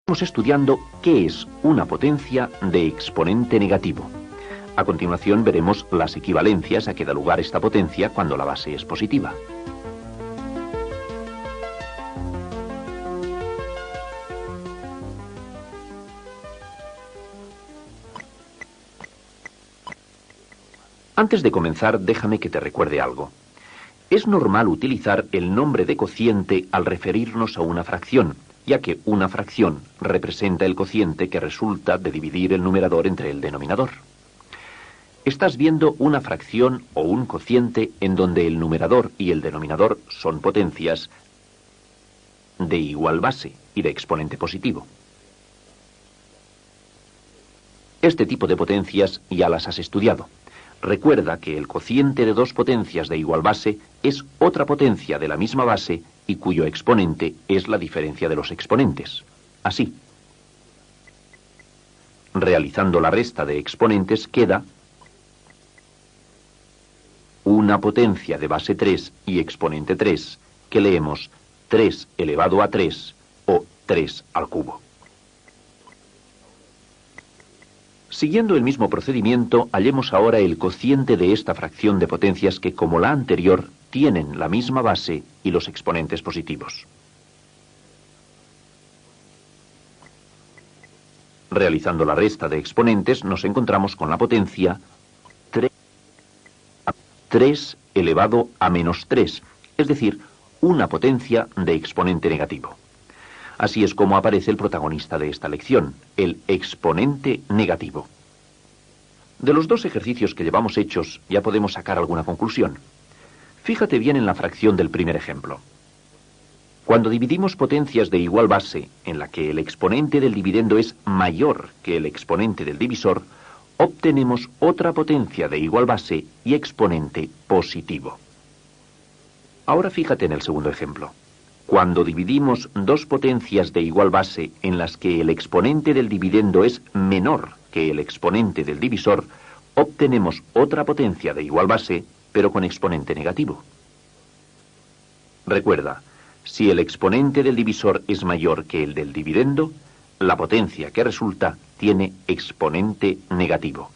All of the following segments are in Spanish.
Estamos estudiando qué es una potencia de exponente negativo. A continuación veremos las equivalencias a que da lugar esta potencia cuando la base es positiva. Antes de comenzar, déjame que te recuerde algo. Es normal utilizar el nombre de cociente al referirnos a una fracción, ya que una fracción representa el cociente que resulta de dividir el numerador entre el denominador. Estás viendo una fracción o un cociente en donde el numerador y el denominador son potencias de igual base y de exponente positivo. Este tipo de potencias ya las has estudiado. Recuerda que el cociente de dos potencias de igual base es otra potencia de la misma base y cuyo exponente es la diferencia de los exponentes. Así. Realizando la resta de exponentes queda una potencia de base 3 y exponente 3, que leemos 3 elevado a 3 o 3 al cubo. Siguiendo el mismo procedimiento, hallemos ahora el cociente de esta fracción de potencias que, como la anterior, tienen la misma base y los exponentes positivos. Realizando la resta de exponentes, nos encontramos con la potencia 3 elevado a menos 3, es decir, una potencia de exponente negativo. Así es como aparece el protagonista de esta lección, el exponente negativo. De los dos ejercicios que llevamos hechos, ya podemos sacar alguna conclusión. Fíjate bien en la fracción del primer ejemplo. Cuando dividimos potencias de igual base, en la que el exponente del dividendo es mayor que el exponente del divisor, obtenemos otra potencia de igual base y exponente positivo. Ahora fíjate en el segundo ejemplo. Cuando dividimos dos potencias de igual base en las que el exponente del dividendo es menor que el exponente del divisor, obtenemos otra potencia de igual base, pero con exponente negativo. Recuerda, si el exponente del divisor es mayor que el del dividendo, la potencia que resulta tiene exponente negativo.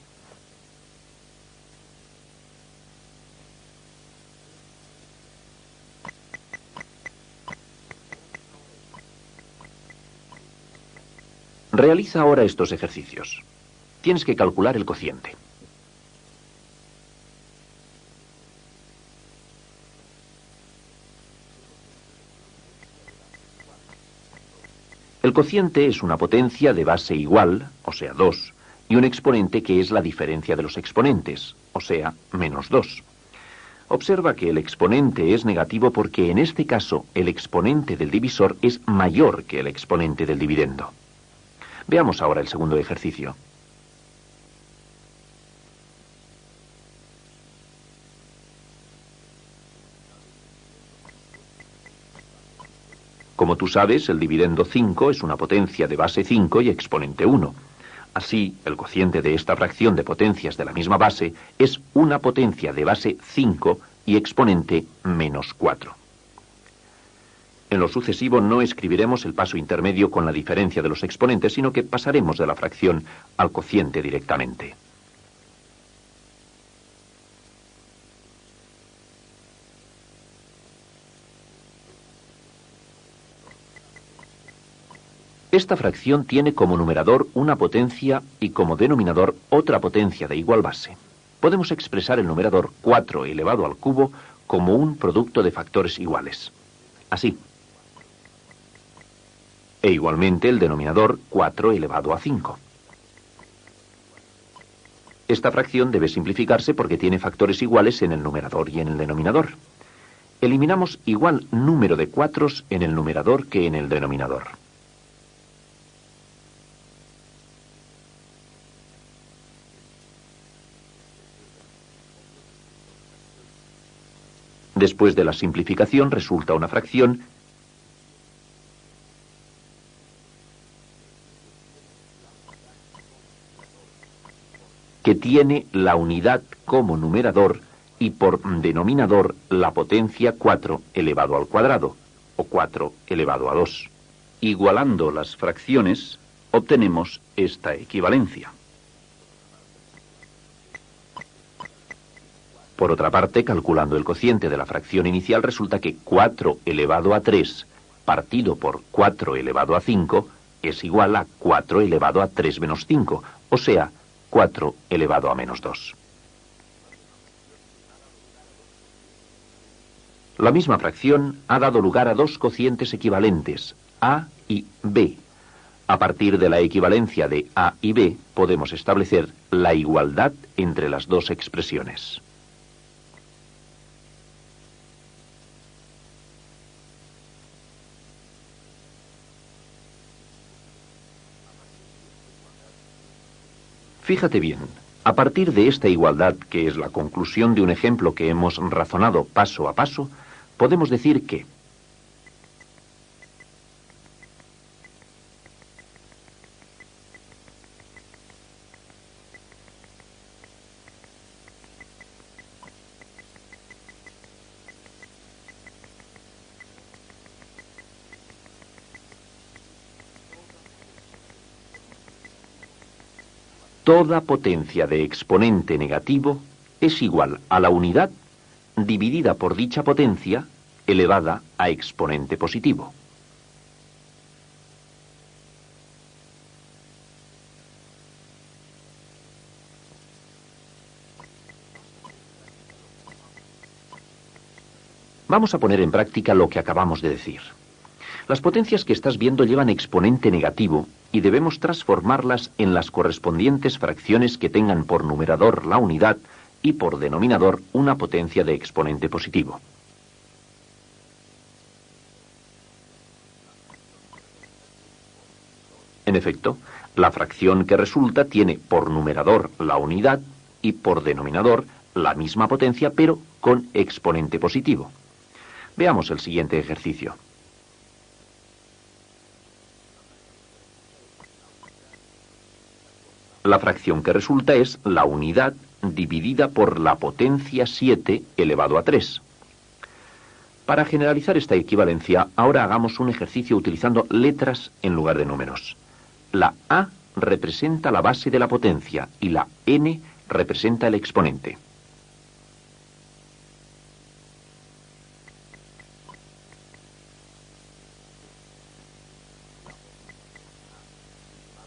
Realiza ahora estos ejercicios. Tienes que calcular el cociente. El cociente es una potencia de base igual, o sea 2, y un exponente que es la diferencia de los exponentes, o sea, menos 2. Observa que el exponente es negativo porque en este caso el exponente del divisor es mayor que el exponente del dividendo. Veamos ahora el segundo ejercicio. Como tú sabes, el dividendo 5 es una potencia de base 5 y exponente 1. Así, el cociente de esta fracción de potencias de la misma base es una potencia de base 5 y exponente menos 4. En lo sucesivo no escribiremos el paso intermedio con la diferencia de los exponentes, sino que pasaremos de la fracción al cociente directamente. Esta fracción tiene como numerador una potencia y como denominador otra potencia de igual base. Podemos expresar el numerador 4 elevado al cubo como un producto de factores iguales. Así. E igualmente el denominador 4 elevado a 5. Esta fracción debe simplificarse porque tiene factores iguales en el numerador y en el denominador. Eliminamos igual número de cuatros en el numerador que en el denominador. Después de la simplificación resulta una fracción que tiene la unidad como numerador y por denominador la potencia 4 elevado al cuadrado, o 4 elevado a 2. Igualando las fracciones, obtenemos esta equivalencia. Por otra parte, calculando el cociente de la fracción inicial, resulta que 4 elevado a 3 partido por 4 elevado a 5 es igual a 4 elevado a 3 menos 5, o sea, 4 elevado a menos 2. La misma fracción ha dado lugar a dos cocientes equivalentes, A y B. A partir de la equivalencia de A y B, podemos establecer la igualdad entre las dos expresiones. Fíjate bien, a partir de esta igualdad, que es la conclusión de un ejemplo que hemos razonado paso a paso, podemos decir que toda potencia de exponente negativo es igual a la unidad dividida por dicha potencia elevada a exponente positivo. Vamos a poner en práctica lo que acabamos de decir. Las potencias que estás viendo llevan exponente negativo y debemos transformarlas en las correspondientes fracciones que tengan por numerador la unidad y por denominador una potencia de exponente positivo. En efecto, la fracción que resulta tiene por numerador la unidad y por denominador la misma potencia, pero con exponente positivo. Veamos el siguiente ejercicio. La fracción que resulta es la unidad dividida por la potencia 7 elevado a 3. Para generalizar esta equivalencia, ahora hagamos un ejercicio utilizando letras en lugar de números. La A representa la base de la potencia y la N representa el exponente.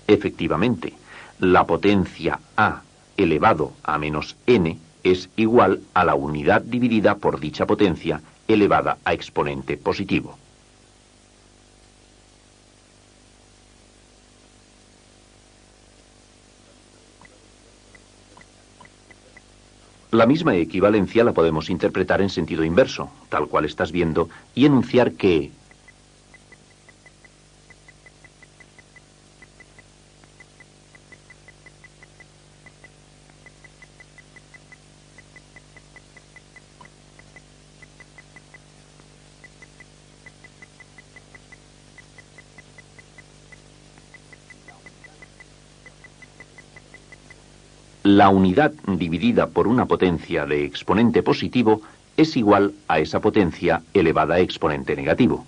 Efectivamente, la potencia A elevado a menos N es igual a la unidad dividida por dicha potencia elevada a exponente positivo. La misma equivalencia la podemos interpretar en sentido inverso, tal cual estás viendo, y enunciar que la unidad dividida por una potencia de exponente positivo es igual a esa potencia elevada a exponente negativo.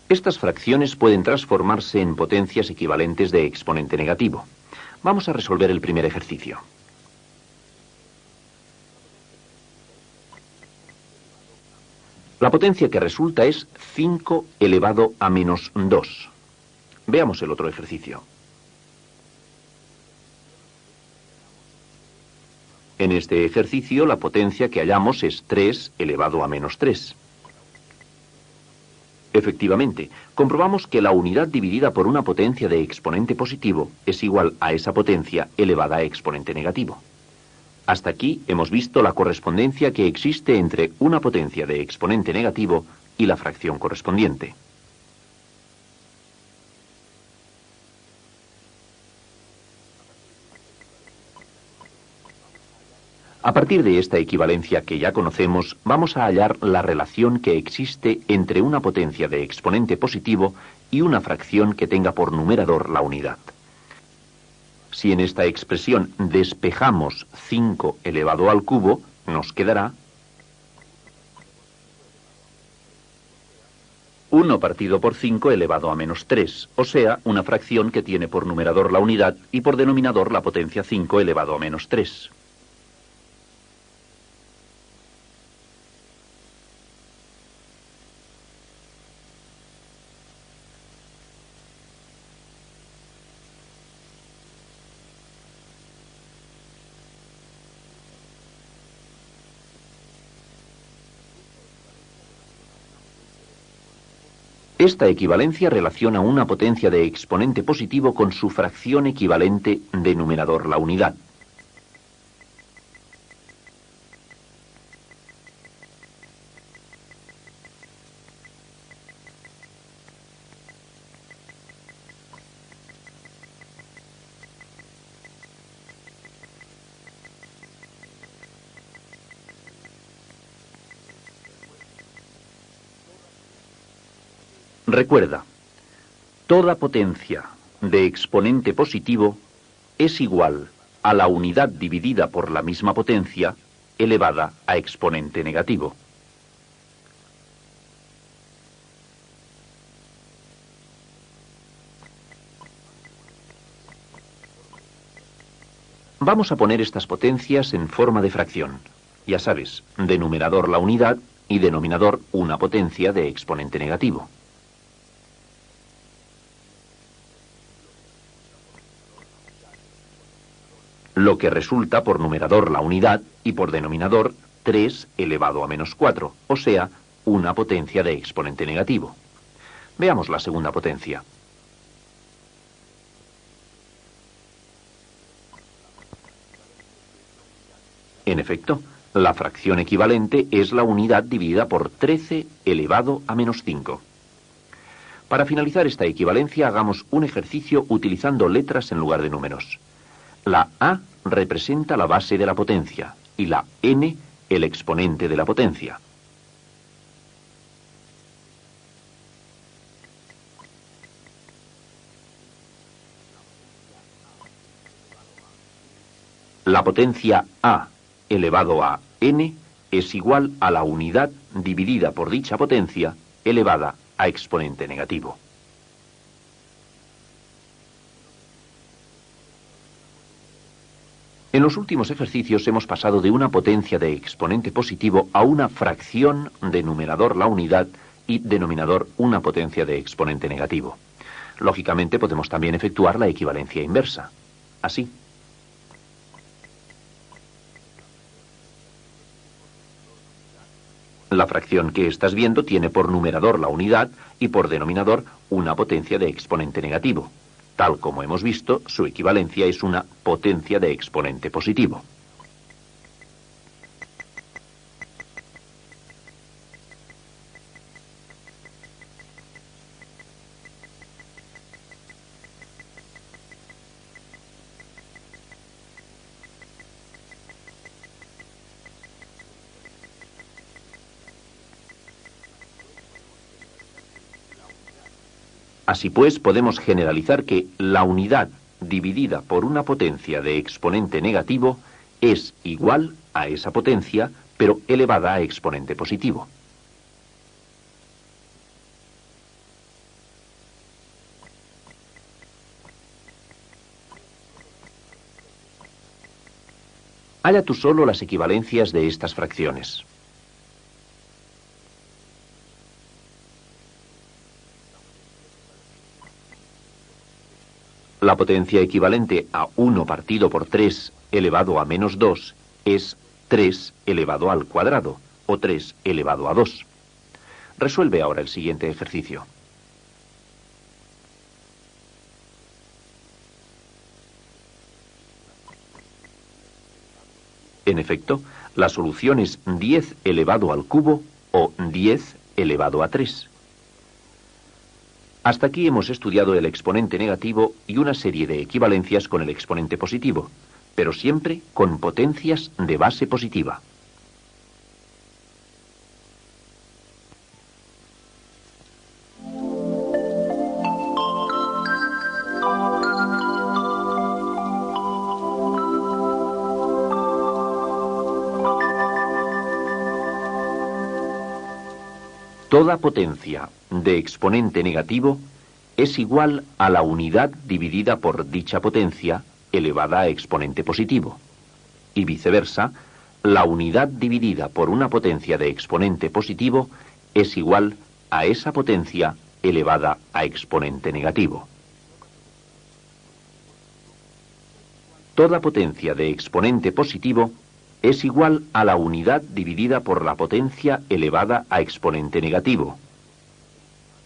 Estas fracciones pueden transformarse en potencias equivalentes de exponente negativo. Vamos a resolver el primer ejercicio. La potencia que resulta es 5 elevado a menos 2. Veamos el otro ejercicio. En este ejercicio la potencia que hallamos es 3 elevado a menos 3. Efectivamente, comprobamos que la unidad dividida por una potencia de exponente positivo es igual a esa potencia elevada a exponente negativo. Hasta aquí hemos visto la correspondencia que existe entre una potencia de exponente negativo y la fracción correspondiente. A partir de esta equivalencia que ya conocemos, vamos a hallar la relación que existe entre una potencia de exponente positivo y una fracción que tenga por numerador la unidad. Si en esta expresión despejamos 5 elevado al cubo, nos quedará 1 partido por 5 elevado a menos 3, o sea, una fracción que tiene por numerador la unidad y por denominador la potencia 5 elevado a menos 3. Esta equivalencia relaciona una potencia de exponente positivo con su fracción equivalente de numerador la unidad. Recuerda, toda potencia de exponente positivo es igual a la unidad dividida por la misma potencia elevada a exponente negativo. Vamos a poner estas potencias en forma de fracción. Ya sabes, de numerador la unidad y denominador una potencia de exponente negativo. Lo que resulta por numerador la unidad y por denominador 3 elevado a menos 4, o sea, una potencia de exponente negativo. Veamos la segunda potencia. En efecto, la fracción equivalente es la unidad dividida por 13 elevado a menos 5. Para finalizar esta equivalencia, hagamos un ejercicio utilizando letras en lugar de números. La A representa la base de la potencia y la N el exponente de la potencia. La potencia A elevado a N es igual a la unidad dividida por dicha potencia elevada a exponente negativo. En los últimos ejercicios hemos pasado de una potencia de exponente positivo a una fracción de numerador la unidad y denominador una potencia de exponente negativo. Lógicamente podemos también efectuar la equivalencia inversa. Así. La fracción que estás viendo tiene por numerador la unidad y por denominador una potencia de exponente negativo. Tal como hemos visto, su equivalencia es una potencia de exponente positivo. Así pues, podemos generalizar que la unidad dividida por una potencia de exponente negativo es igual a esa potencia, pero elevada a exponente positivo. Halla tú solo las equivalencias de estas fracciones. La potencia equivalente a 1 partido por 3 elevado a menos 2 es 3 elevado al cuadrado, o 3 elevado a 2. Resuelve ahora el siguiente ejercicio. En efecto, la solución es 10 elevado al cubo o 10 elevado a 3. Hasta aquí hemos estudiado el exponente negativo y una serie de equivalencias con el exponente positivo, pero siempre con potencias de base positiva. Toda potencia de exponente negativo es igual a la unidad dividida por dicha potencia elevada a exponente positivo. Y viceversa, la unidad dividida por una potencia de exponente positivo es igual a esa potencia elevada a exponente negativo. Toda potencia de exponente positivo es igual a la unidad dividida por la potencia elevada a exponente negativo.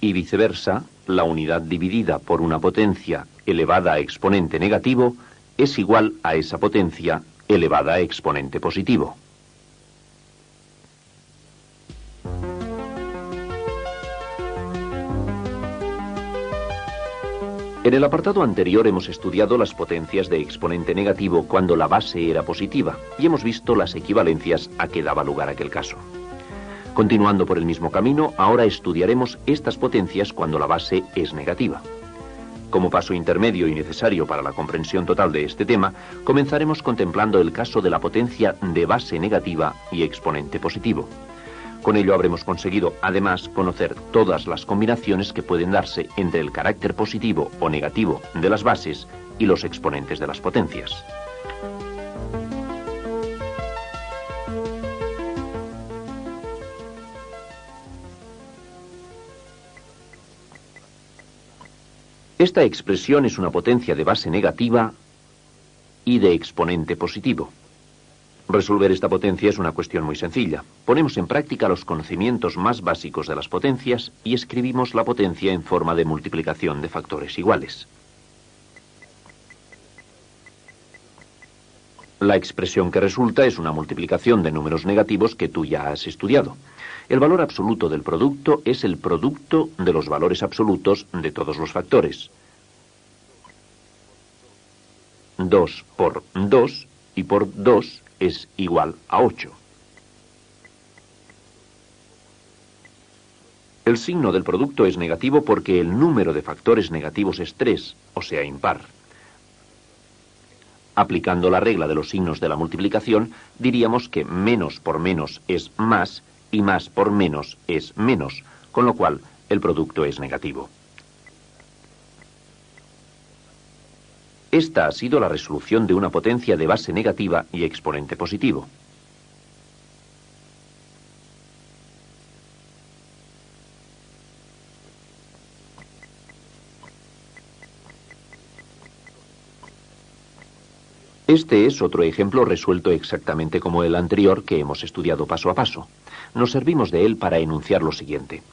Y viceversa, la unidad dividida por una potencia elevada a exponente negativo es igual a esa potencia elevada a exponente positivo. En el apartado anterior hemos estudiado las potencias de exponente negativo cuando la base era positiva y hemos visto las equivalencias a que daba lugar aquel caso. Continuando por el mismo camino, ahora estudiaremos estas potencias cuando la base es negativa. Como paso intermedio y necesario para la comprensión total de este tema, comenzaremos contemplando el caso de la potencia de base negativa y exponente positivo. Con ello habremos conseguido, además, conocer todas las combinaciones que pueden darse entre el carácter positivo o negativo de las bases y los exponentes de las potencias. Esta expresión es una potencia de base negativa y de exponente positivo. Resolver esta potencia es una cuestión muy sencilla. Ponemos en práctica los conocimientos más básicos de las potencias y escribimos la potencia en forma de multiplicación de factores iguales. La expresión que resulta es una multiplicación de números negativos que tú ya has estudiado. El valor absoluto del producto es el producto de los valores absolutos de todos los factores. 2 por 2 y por 2 es igual a 8. El signo del producto es negativo porque el número de factores negativos es 3, o sea, impar. Aplicando la regla de los signos de la multiplicación, diríamos que menos por menos es más y más por menos es menos, con lo cual el producto es negativo. Esta ha sido la resolución de una potencia de base negativa y exponente positivo. Este es otro ejemplo resuelto exactamente como el anterior que hemos estudiado paso a paso. Nos servimos de él para enunciar lo siguiente.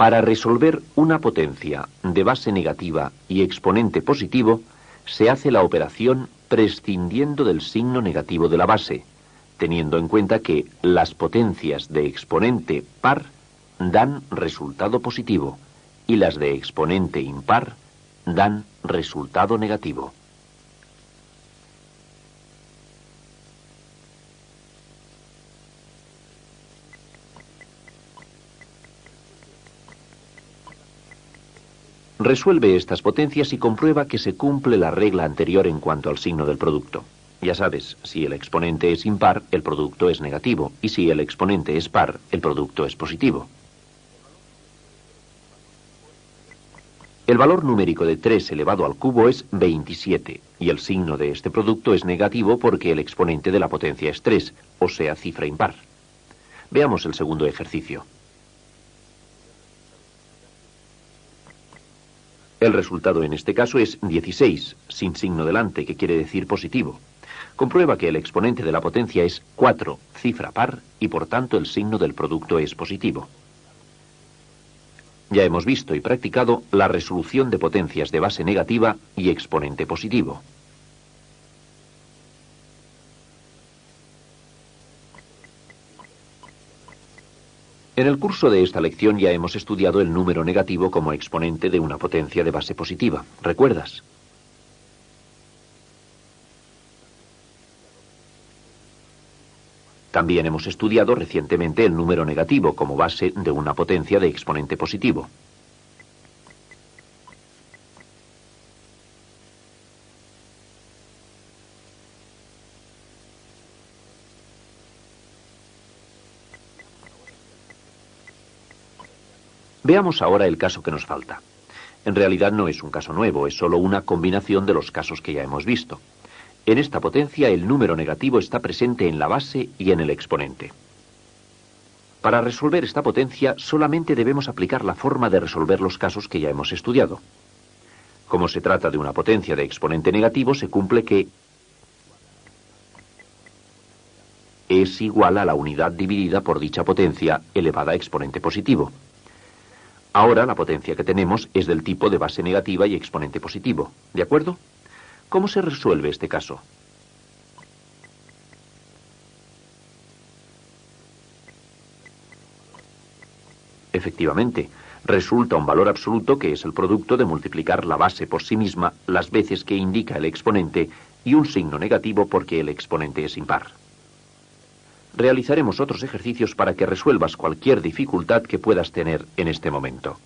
Para resolver una potencia de base negativa y exponente positivo, se hace la operación prescindiendo del signo negativo de la base, teniendo en cuenta que las potencias de exponente par dan resultado positivo y las de exponente impar dan resultado negativo. Resuelve estas potencias y comprueba que se cumple la regla anterior en cuanto al signo del producto. Ya sabes, si el exponente es impar, el producto es negativo, y si el exponente es par, el producto es positivo. El valor numérico de 3 elevado al cubo es 27, y el signo de este producto es negativo porque el exponente de la potencia es 3, o sea, cifra impar. Veamos el segundo ejercicio. El resultado en este caso es 16, sin signo delante, que quiere decir positivo. Comprueba que el exponente de la potencia es 4, cifra par, y por tanto el signo del producto es positivo. Ya hemos visto y practicado la resolución de potencias de base negativa y exponente positivo. En el curso de esta lección ya hemos estudiado el número negativo como exponente de una potencia de base positiva. ¿Recuerdas? También hemos estudiado recientemente el número negativo como base de una potencia de exponente positivo. Veamos ahora el caso que nos falta. En realidad no es un caso nuevo, es solo una combinación de los casos que ya hemos visto. En esta potencia el número negativo está presente en la base y en el exponente. Para resolver esta potencia solamente debemos aplicar la forma de resolver los casos que ya hemos estudiado. Como se trata de una potencia de exponente negativo, se cumple que es igual a la unidad dividida por dicha potencia elevada a exponente positivo. Ahora la potencia que tenemos es del tipo de base negativa y exponente positivo. ¿De acuerdo? ¿Cómo se resuelve este caso? Efectivamente, resulta un valor absoluto que es el producto de multiplicar la base por sí misma las veces que indica el exponente y un signo negativo porque el exponente es impar. Realizaremos otros ejercicios para que resuelvas cualquier dificultad que puedas tener en este momento.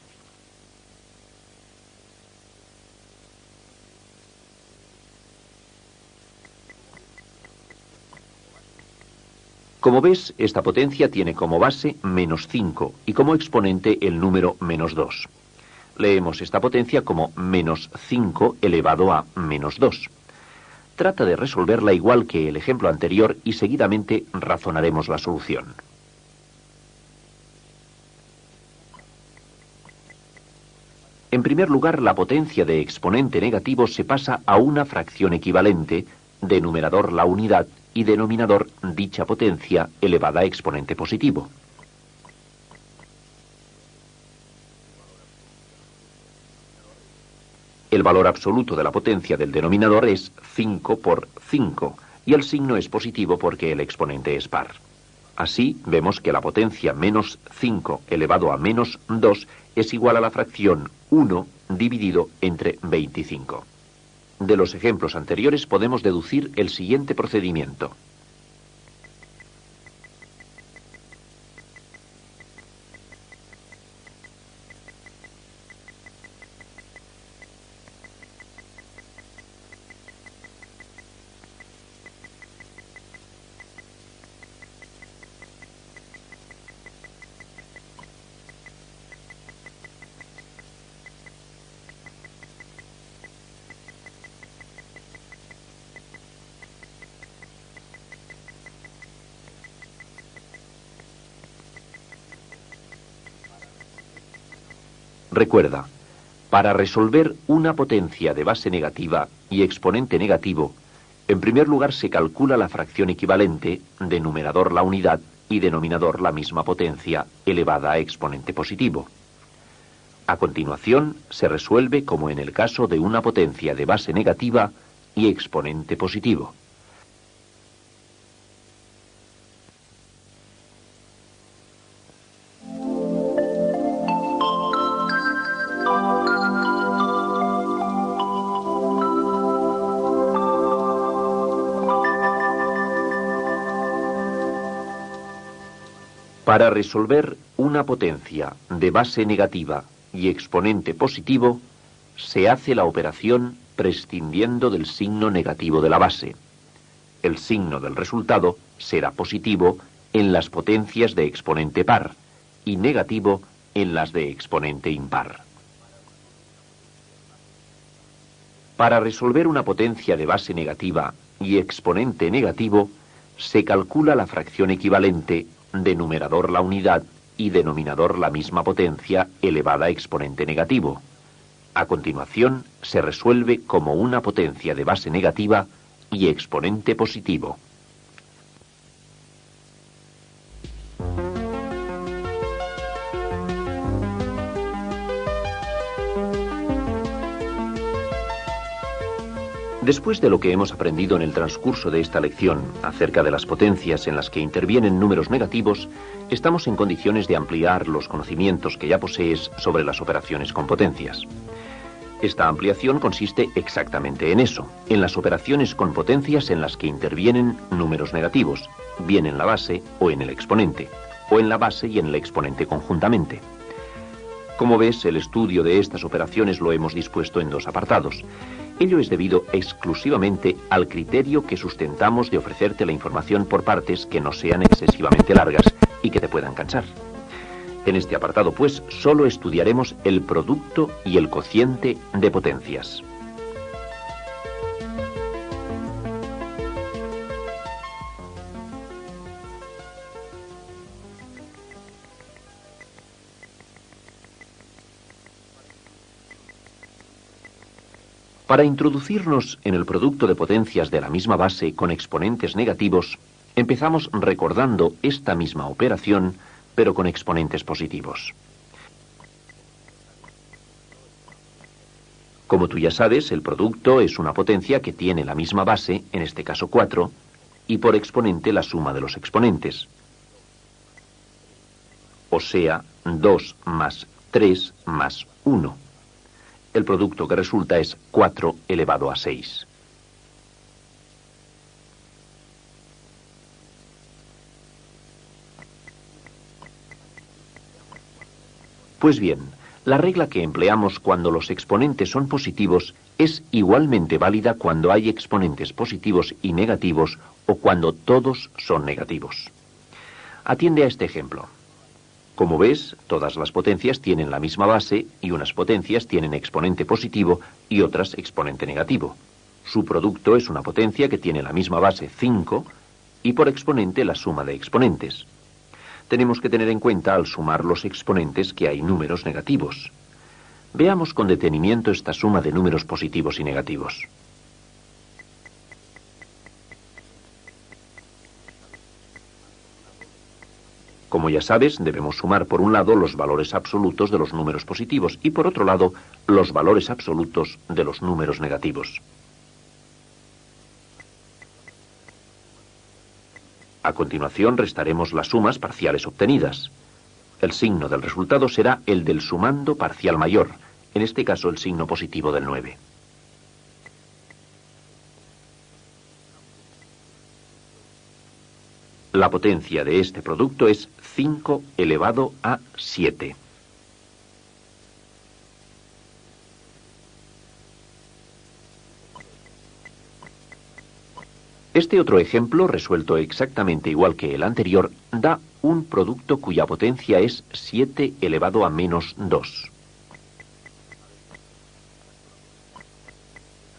Como ves, esta potencia tiene como base menos 5 y como exponente el número menos 2. Leemos esta potencia como menos 5 elevado a menos 2. Trata de resolverla igual que el ejemplo anterior y seguidamente razonaremos la solución. En primer lugar, la potencia de exponente negativo se pasa a una fracción equivalente, de numerador la unidad y denominador dicha potencia elevada a exponente positivo. El valor absoluto de la potencia del denominador es 5 por 5, y el signo es positivo porque el exponente es par. Así, vemos que la potencia menos 5 elevado a menos 2 es igual a la fracción 1 dividido entre 25. De los ejemplos anteriores podemos deducir el siguiente procedimiento. Recuerda, para resolver una potencia de base negativa y exponente negativo, en primer lugar se calcula la fracción equivalente, de numerador la unidad y denominador la misma potencia elevada a exponente positivo. A continuación, se resuelve como en el caso de una potencia de base negativa y exponente positivo. Para resolver una potencia de base negativa y exponente positivo, se hace la operación prescindiendo del signo negativo de la base. El signo del resultado será positivo en las potencias de exponente par y negativo en las de exponente impar. Para resolver una potencia de base negativa y exponente negativo, se calcula la fracción equivalente, de numerador la unidad y denominador la misma potencia elevada a exponente negativo. A continuación, se resuelve como una potencia de base negativa y exponente positivo. Después de lo que hemos aprendido en el transcurso de esta lección acerca de las potencias en las que intervienen números negativos, estamos en condiciones de ampliar los conocimientos que ya posees sobre las operaciones con potencias. Esta ampliación consiste exactamente en eso, en las operaciones con potencias en las que intervienen números negativos, bien en la base o en el exponente, o en la base y en el exponente conjuntamente. Como ves, el estudio de estas operaciones lo hemos dispuesto en dos apartados. Ello es debido exclusivamente al criterio que sustentamos de ofrecerte la información por partes que no sean excesivamente largas y que te puedan cansar. En este apartado, pues, solo estudiaremos el producto y el cociente de potencias. Para introducirnos en el producto de potencias de la misma base con exponentes negativos, empezamos recordando esta misma operación, pero con exponentes positivos. Como tú ya sabes, el producto es una potencia que tiene la misma base, en este caso 4, y por exponente la suma de los exponentes. O sea, 2 más 3 más 1. El producto que resulta es 4 elevado a 6. Pues bien, la regla que empleamos cuando los exponentes son positivos es igualmente válida cuando hay exponentes positivos y negativos o cuando todos son negativos. Atiende a este ejemplo. Como ves, todas las potencias tienen la misma base y unas potencias tienen exponente positivo y otras exponente negativo. Su producto es una potencia que tiene la misma base 5 y por exponente la suma de exponentes. Tenemos que tener en cuenta al sumar los exponentes que hay números negativos. Veamos con detenimiento esta suma de números positivos y negativos. Como ya sabes, debemos sumar por un lado los valores absolutos de los números positivos y por otro lado los valores absolutos de los números negativos. A continuación restaremos las sumas parciales obtenidas. El signo del resultado será el del sumando parcial mayor, en este caso el signo positivo del 9. La potencia de este producto es 5 elevado a 7. Este otro ejemplo, resuelto exactamente igual que el anterior, da un producto cuya potencia es 7 elevado a menos 2.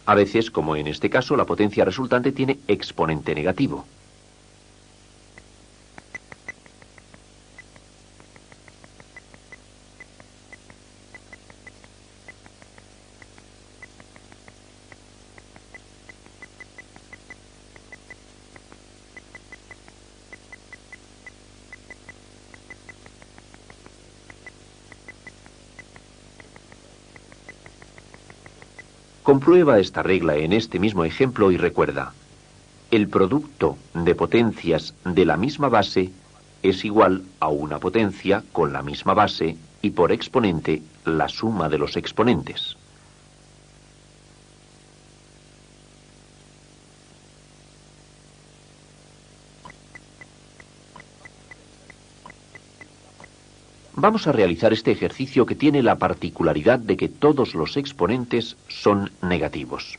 A veces, como en este caso, la potencia resultante tiene exponente negativo. Comprueba esta regla en este mismo ejemplo y recuerda, el producto de potencias de la misma base es igual a una potencia con la misma base y por exponente la suma de los exponentes. Vamos a realizar este ejercicio que tiene la particularidad de que todos los exponentes son negativos.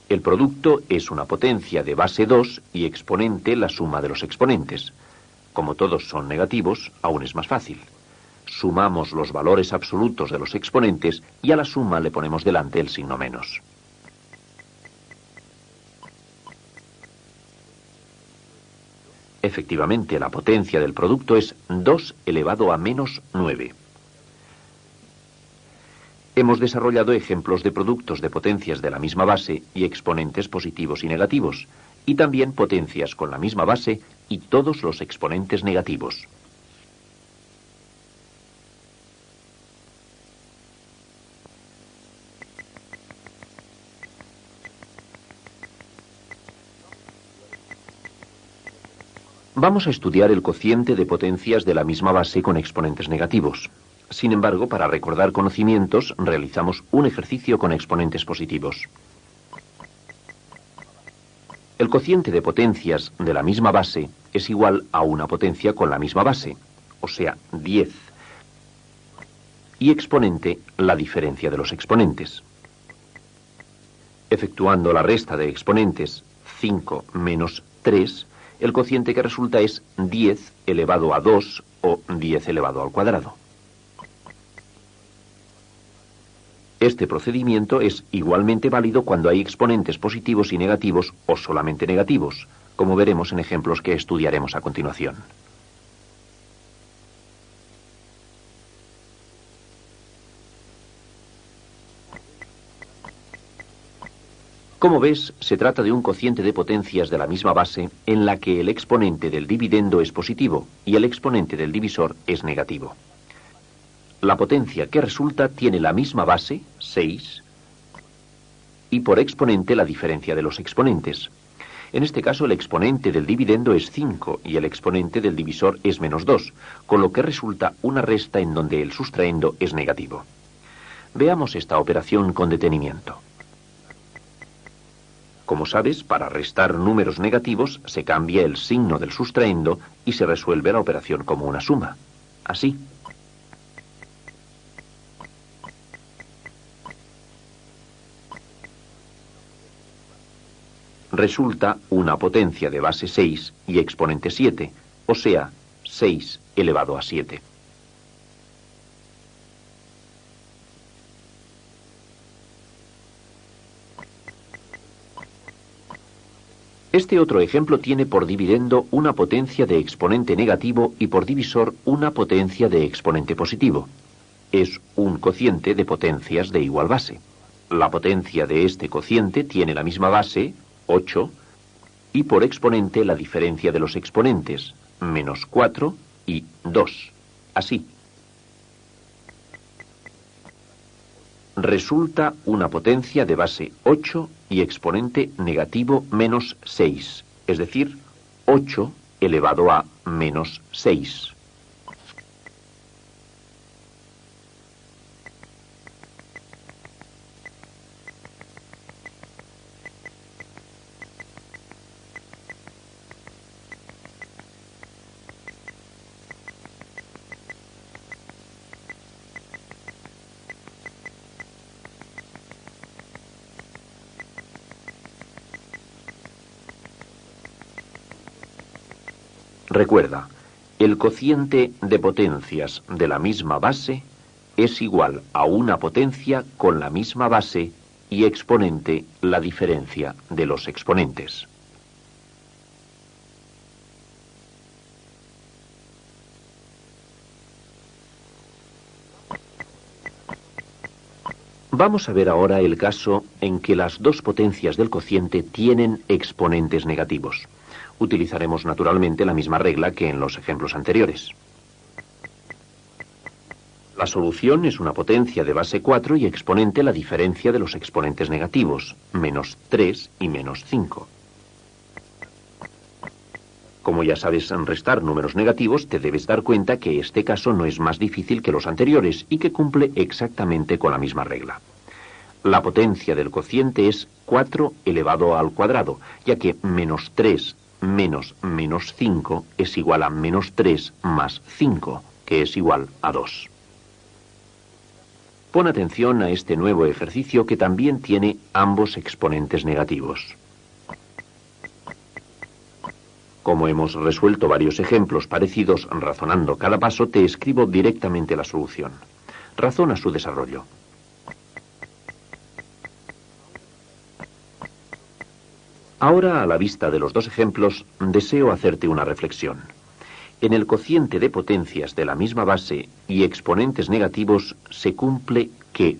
El producto es una potencia de base 2 y exponente la suma de los exponentes. Como todos son negativos, aún es más fácil. Sumamos los valores absolutos de los exponentes y a la suma le ponemos delante el signo menos. Efectivamente, la potencia del producto es 2 elevado a menos 9. Hemos desarrollado ejemplos de productos de potencias de la misma base y exponentes positivos y negativos, y también potencias con la misma base y todos los exponentes negativos. Vamos a estudiar el cociente de potencias de la misma base con exponentes negativos. Sin embargo, para recordar conocimientos, realizamos un ejercicio con exponentes positivos. El cociente de potencias de la misma base es igual a una potencia con la misma base, o sea, 10. Y exponente, la diferencia de los exponentes. Efectuando la resta de exponentes 5 menos 3, el cociente que resulta es 10 elevado a 2 o 10 elevado al cuadrado. Este procedimiento es igualmente válido cuando hay exponentes positivos y negativos o solamente negativos, como veremos en ejemplos que estudiaremos a continuación. Como ves, se trata de un cociente de potencias de la misma base en la que el exponente del dividendo es positivo y el exponente del divisor es negativo. La potencia que resulta tiene la misma base, 6, y por exponente la diferencia de los exponentes. En este caso el exponente del dividendo es 5 y el exponente del divisor es menos 2, con lo que resulta una resta en donde el sustraendo es negativo. Veamos esta operación con detenimiento. Como sabes, para restar números negativos se cambia el signo del sustraendo y se resuelve la operación como una suma. Así. Resulta una potencia de base 6 y exponente 7, o sea, 6 elevado a 7. Este otro ejemplo tiene por dividendo una potencia de exponente negativo y por divisor una potencia de exponente positivo. Es un cociente de potencias de igual base. La potencia de este cociente tiene la misma base, 8, y por exponente la diferencia de los exponentes, menos 4 y 2. Así. Resulta una potencia de base 8 y exponente negativo menos 6, es decir, 8 elevado a menos 6. Recuerda, el cociente de potencias de la misma base es igual a una potencia con la misma base y exponente la diferencia de los exponentes. Vamos a ver ahora el caso en que las dos potencias del cociente tienen exponentes negativos. Utilizaremos naturalmente la misma regla que en los ejemplos anteriores. La solución es una potencia de base 4 y exponente la diferencia de los exponentes negativos, menos 3 y menos 5. Como ya sabes restar números negativos, te debes dar cuenta que este caso no es más difícil que los anteriores y que cumple exactamente con la misma regla. La potencia del cociente es 4 elevado al cuadrado, ya que menos 3 menos menos 5 es igual a menos 3 más 5, que es igual a 2. Pon atención a este nuevo ejercicio que también tiene ambos exponentes negativos. Como hemos resuelto varios ejemplos parecidos razonando cada paso, te escribo directamente la solución. Razona su desarrollo. Ahora, a la vista de los dos ejemplos, deseo hacerte una reflexión. En el cociente de potencias de la misma base y exponentes negativos se cumple que,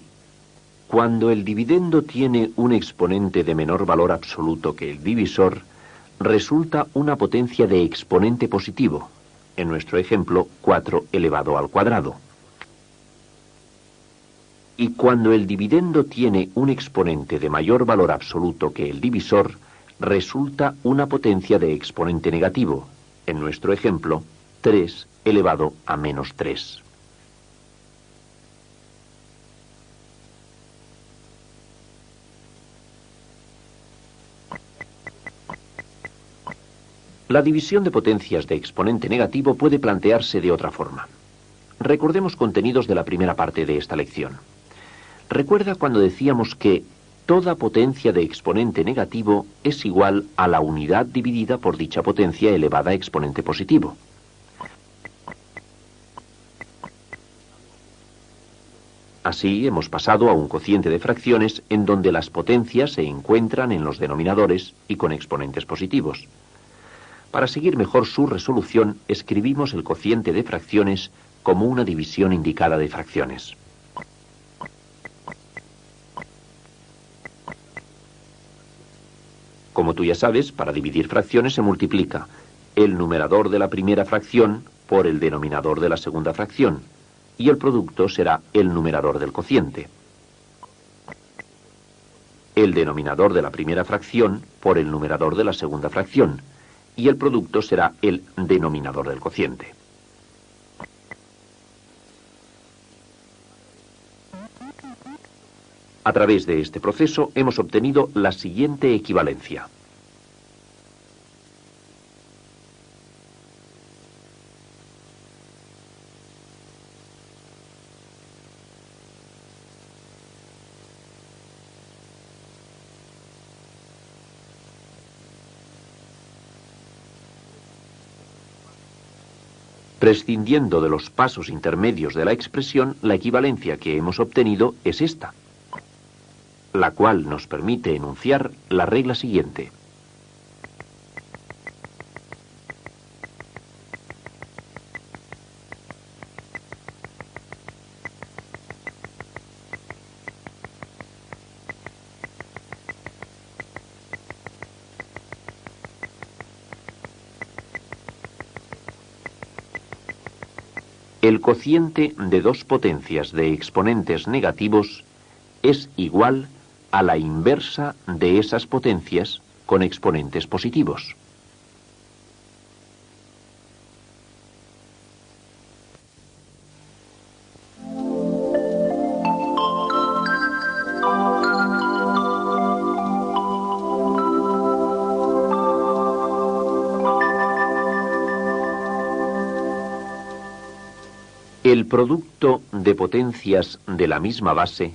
cuando el dividendo tiene un exponente de menor valor absoluto que el divisor, resulta una potencia de exponente positivo, en nuestro ejemplo 4 elevado al cuadrado. Y cuando el dividendo tiene un exponente de mayor valor absoluto que el divisor, resulta una potencia de exponente negativo, En nuestro ejemplo, 3 elevado a menos 3. La división de potencias de exponente negativo puede plantearse de otra forma. Recordemos contenidos de la primera parte de esta lección. Recuerda cuando decíamos que toda potencia de exponente negativo es igual a la unidad dividida por dicha potencia elevada a exponente positivo. Así hemos pasado a un cociente de fracciones en donde las potencias se encuentran en los denominadores y con exponentes positivos. Para seguir mejor su resolución, escribimos el cociente de fracciones como una división indicada de fracciones. Como tú ya sabes, para dividir fracciones se multiplica el numerador de la primera fracción por el denominador de la segunda fracción, y el producto será el numerador del cociente. El denominador de la primera fracción por el numerador de la segunda fracción, y el producto será el denominador del cociente. A través de este proceso hemos obtenido la siguiente equivalencia. Prescindiendo de los pasos intermedios de la expresión, la equivalencia que hemos obtenido es esta, la cual nos permite enunciar la regla siguiente. El cociente de dos potencias de exponentes negativos es igual a la inversa de esas potencias con exponentes positivos. El producto de potencias de la misma base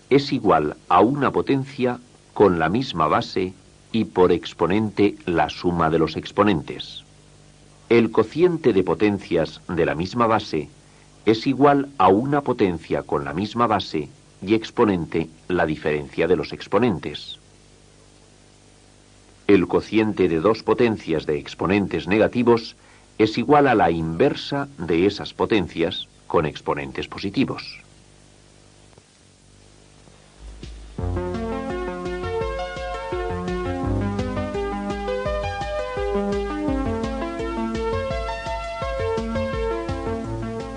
es igual a una potencia con la misma base y por exponente la suma de los exponentes. El cociente de potencias de la misma base es igual a una potencia con la misma base y exponente la diferencia de los exponentes. El cociente de dos potencias de exponentes negativos es igual a la inversa de esas potencias con exponentes positivos.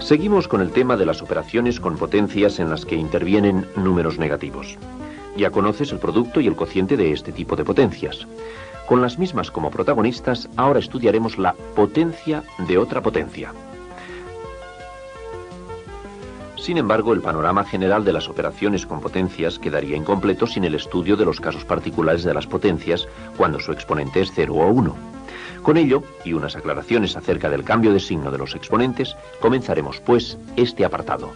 Seguimos con el tema de las operaciones con potencias en las que intervienen números negativos. Ya conoces el producto y el cociente de este tipo de potencias. Con las mismas como protagonistas, ahora estudiaremos la potencia de otra potencia. Sin embargo, el panorama general de las operaciones con potencias quedaría incompleto sin el estudio de los casos particulares de las potencias cuando su exponente es 0 o 1. Con ello, y unas aclaraciones acerca del cambio de signo de los exponentes, comenzaremos, pues, este apartado.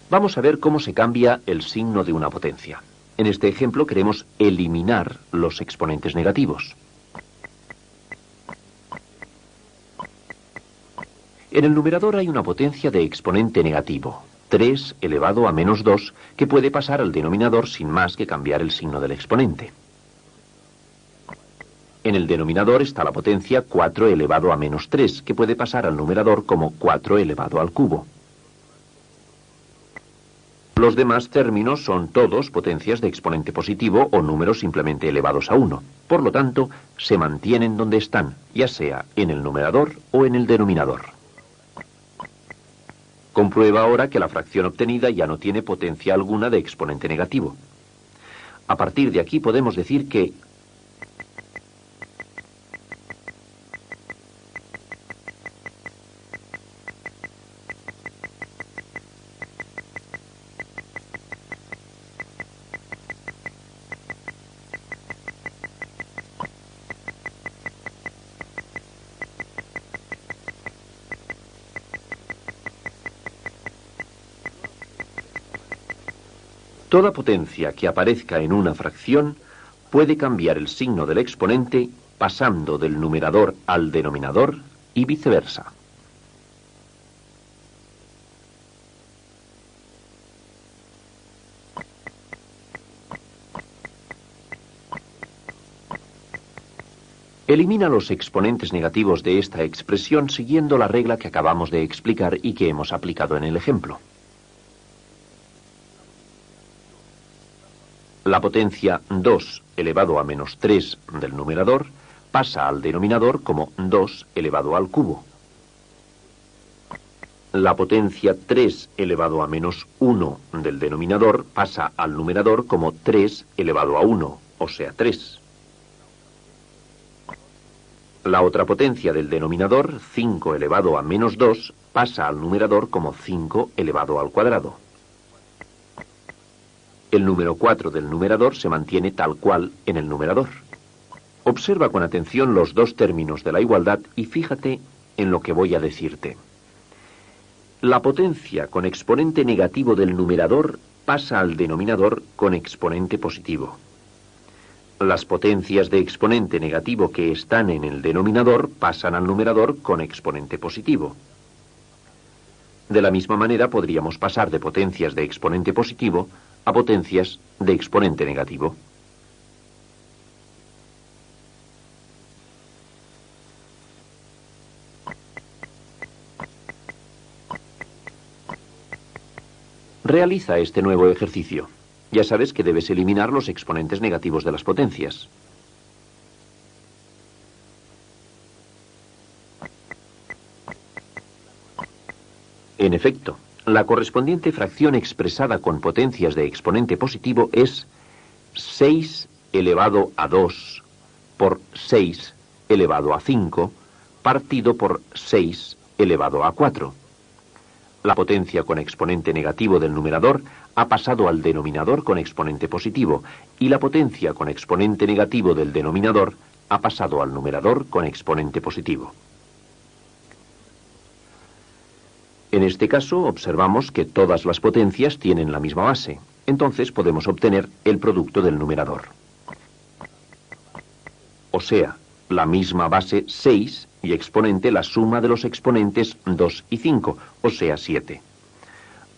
Vamos a ver cómo se cambia el signo de una potencia. En este ejemplo queremos eliminar los exponentes negativos. En el numerador hay una potencia de exponente negativo, 3 elevado a menos 2, que puede pasar al denominador sin más que cambiar el signo del exponente. En el denominador está la potencia 4 elevado a menos 3, que puede pasar al numerador como 4 elevado al cubo. Los demás términos son todos potencias de exponente positivo o números simplemente elevados a 1. Por lo tanto, se mantienen donde están, ya sea en el numerador o en el denominador. Comprueba ahora que la fracción obtenida ya no tiene potencia alguna de exponente negativo. A partir de aquí podemos decir que toda potencia que aparezca en una fracción puede cambiar el signo del exponente pasando del numerador al denominador y viceversa. Elimina los exponentes negativos de esta expresión siguiendo la regla que acabamos de explicar y que hemos aplicado en el ejemplo. La potencia 2 elevado a menos 3 del numerador pasa al denominador como 2 elevado al cubo. La potencia 3 elevado a menos 1 del denominador pasa al numerador como 3 elevado a 1, o sea 3. La otra potencia del denominador, 5 elevado a menos 2, pasa al numerador como 5 elevado al cuadrado. El número 4 del numerador se mantiene tal cual en el numerador. Observa con atención los dos términos de la igualdad y fíjate en lo que voy a decirte. La potencia con exponente negativo del numerador pasa al denominador con exponente positivo. Las potencias de exponente negativo que están en el denominador pasan al numerador con exponente positivo. De la misma manera podríamos pasar de potencias de exponente positivo a potencias de exponente negativo. Realiza este nuevo ejercicio. Ya sabes que debes eliminar los exponentes negativos de las potencias. En efecto, la correspondiente fracción expresada con potencias de exponente positivo es 6 elevado a 2 por 6 elevado a 5 partido por 6 elevado a 4. La potencia con exponente negativo del numerador ha pasado al denominador con exponente positivo y la potencia con exponente negativo del denominador ha pasado al numerador con exponente positivo. En este caso observamos que todas las potencias tienen la misma base. Entonces podemos obtener el producto del numerador. O sea, la misma base 6 y exponente la suma de los exponentes 2 y 5, o sea 7.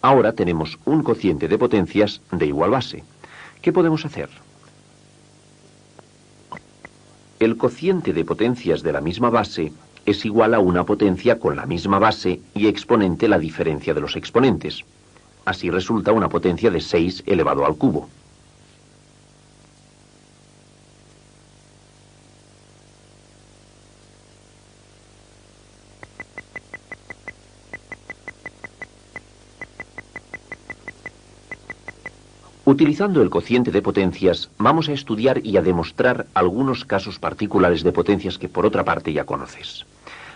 Ahora tenemos un cociente de potencias de igual base. ¿Qué podemos hacer? El cociente de potencias de la misma base es igual a una potencia con la misma base y exponente la diferencia de los exponentes. Así resulta una potencia de 6 elevado al cubo. Utilizando el cociente de potencias, vamos a estudiar y a demostrar algunos casos particulares de potencias que por otra parte ya conoces.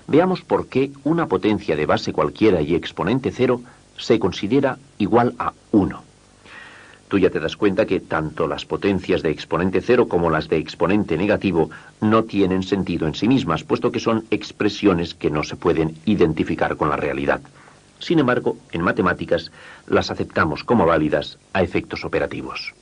Veamos por qué una potencia de base cualquiera y exponente 0 se considera igual a 1. Tú ya te das cuenta que tanto las potencias de exponente 0 como las de exponente negativo no tienen sentido en sí mismas, puesto que son expresiones que no se pueden identificar con la realidad. Sin embargo, en matemáticas las aceptamos como válidas a efectos operativos.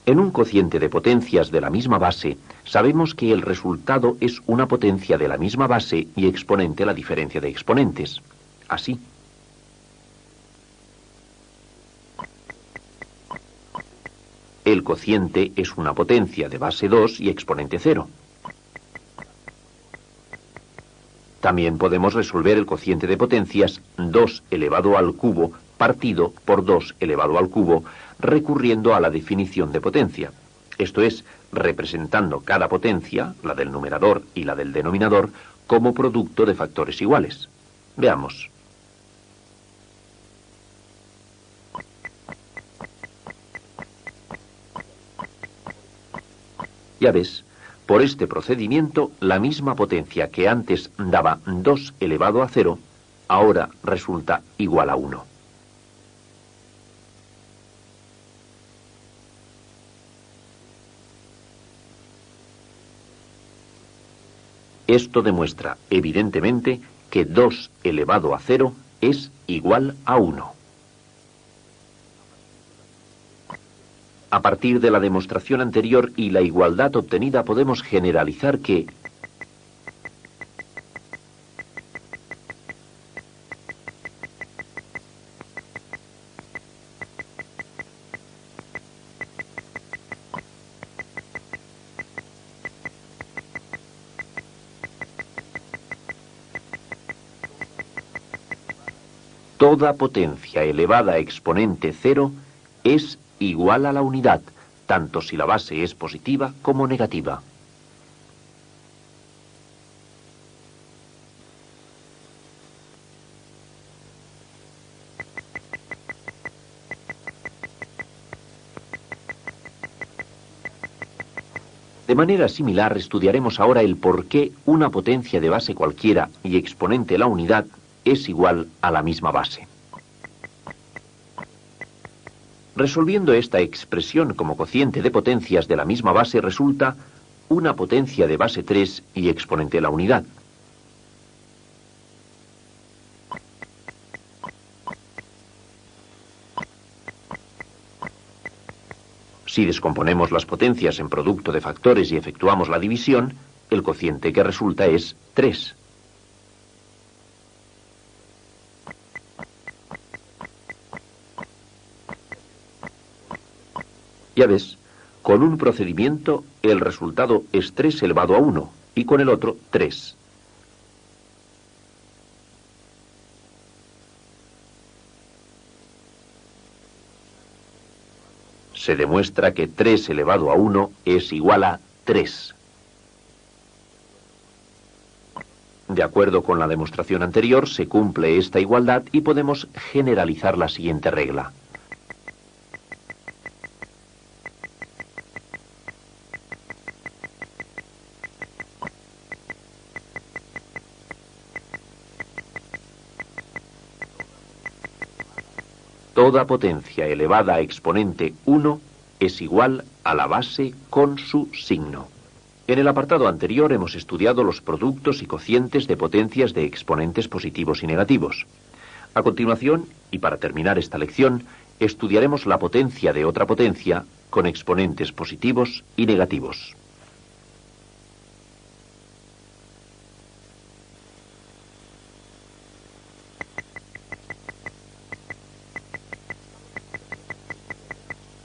En un cociente de potencias de la misma base, sabemos que el resultado es una potencia de la misma base y exponente la diferencia de exponentes. Así. El cociente es una potencia de base 2 y exponente 0. También podemos resolver el cociente de potencias 2 elevado al cubo partido por 2 elevado al cubo recurriendo a la definición de potencia. Esto es, representando cada potencia, la del numerador y la del denominador, como producto de factores iguales. Veamos. Ya ves, por este procedimiento, la misma potencia que antes daba 2 elevado a 0, ahora resulta igual a 1. Esto demuestra, evidentemente, que 2 elevado a 0 es igual a 1. A partir de la demostración anterior y la igualdad obtenida podemos generalizar que toda potencia elevada a exponente 0 es igual a la unidad, tanto si la base es positiva como negativa. De manera similar, estudiaremos ahora el por qué una potencia de base cualquiera y exponente la unidad es igual a la misma base. Resolviendo esta expresión como cociente de potencias de la misma base resulta una potencia de base 3 y exponente la unidad. Si descomponemos las potencias en producto de factores y efectuamos la división, el cociente que resulta es 3. Ya ves, con un procedimiento el resultado es 3 elevado a 1 y con el otro 3. Se demuestra que 3 elevado a 1 es igual a 3. De acuerdo con la demostración anterior, se cumple esta igualdad y podemos generalizar la siguiente regla. Toda potencia elevada a exponente 1 es igual a la base con su signo. En el apartado anterior hemos estudiado los productos y cocientes de potencias de exponentes positivos y negativos. A continuación, y para terminar esta lección, estudiaremos la potencia de otra potencia con exponentes positivos y negativos.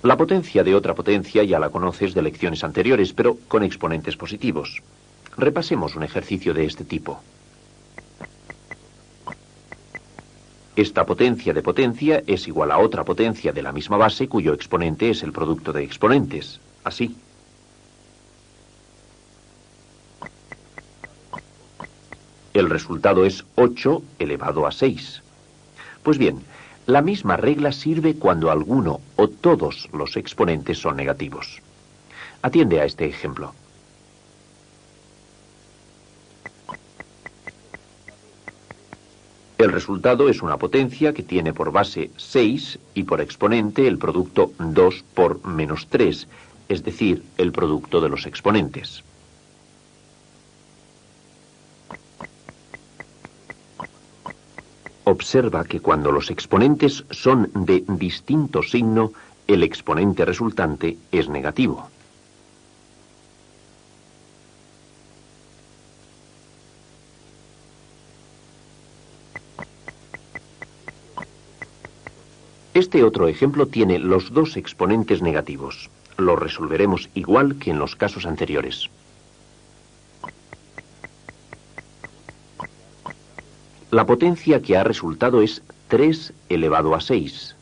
La potencia de otra potencia ya la conoces de lecciones anteriores, pero con exponentes positivos. Repasemos un ejercicio de este tipo. Esta potencia de potencia es igual a otra potencia de la misma base cuyo exponente es el producto de exponentes. Así. El resultado es 8 elevado a 6. Pues bien, la misma regla sirve cuando alguno o todos los exponentes son negativos. Atiende a este ejemplo. El resultado es una potencia que tiene por base 6 y por exponente el producto 2 por menos 3, es decir, el producto de los exponentes. Observa que cuando los exponentes son de distinto signo, el exponente resultante es negativo. Este otro ejemplo tiene los dos exponentes negativos. Lo resolveremos igual que en los casos anteriores. La potencia que ha resultado es 3 elevado a 6.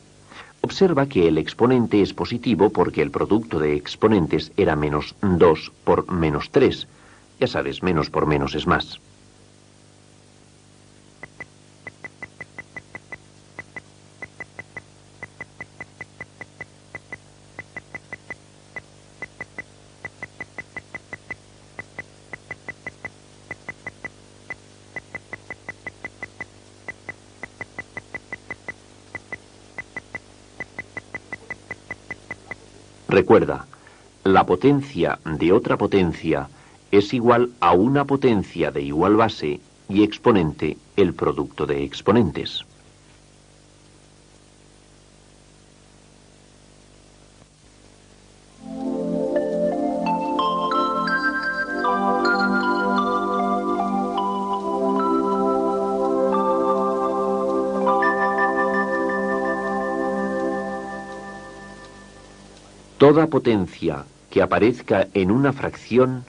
Observa que el exponente es positivo porque el producto de exponentes era menos 2 por menos 3. Ya sabes, menos por menos es más. Recuerda, la potencia de otra potencia es igual a una potencia de igual base y exponente el producto de exponentes. Toda potencia que aparezca en una fracción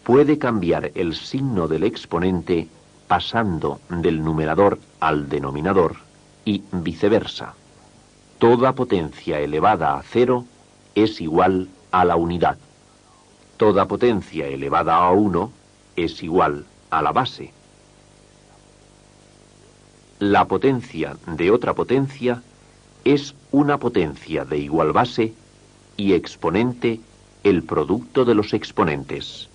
puede cambiar el signo del exponente pasando del numerador al denominador y viceversa. Toda potencia elevada a 0 es igual a la unidad. Toda potencia elevada a 1 es igual a la base. La potencia de otra potencia es una potencia de igual base y exponente el producto de los exponentes.